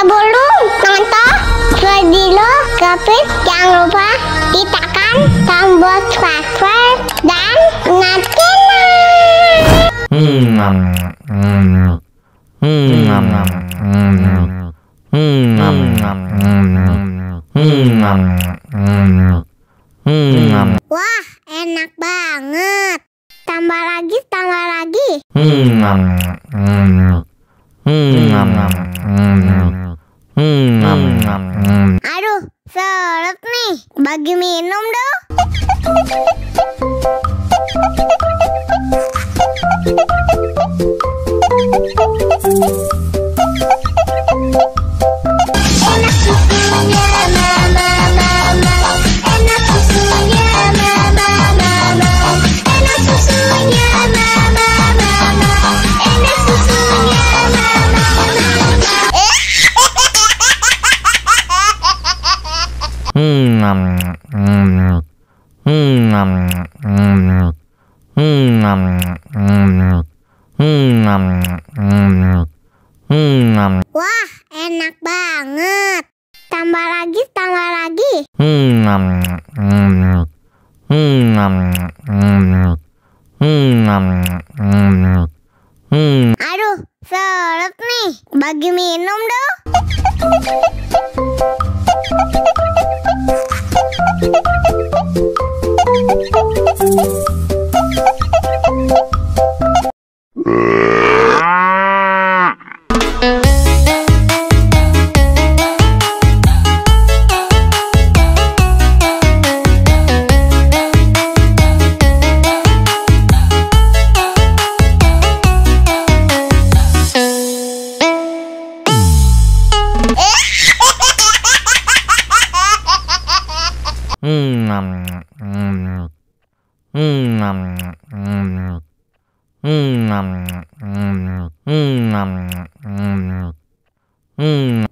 Sebelum nonton video Kepit, jangan lupa tekan tombol subscribe dan nyalakan. Wah, enak banget. Tambah lagi, tambah lagi. Aduh, seret nih. Bagi minum dong. Enak susunya mama, mama. Enak susunya mama, mama. Enak susunya mama, mama. Enak susunya mama, Wah, enak banget. Tambah lagi, tambah lagi. Aduh, seret nih. Bagi minum dong.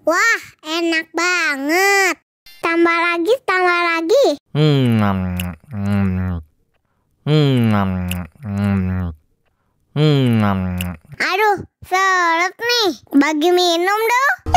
Wah, enak banget. Tambah lagi, tambah lagi. Aduh, seret nih. Bagi minum dong.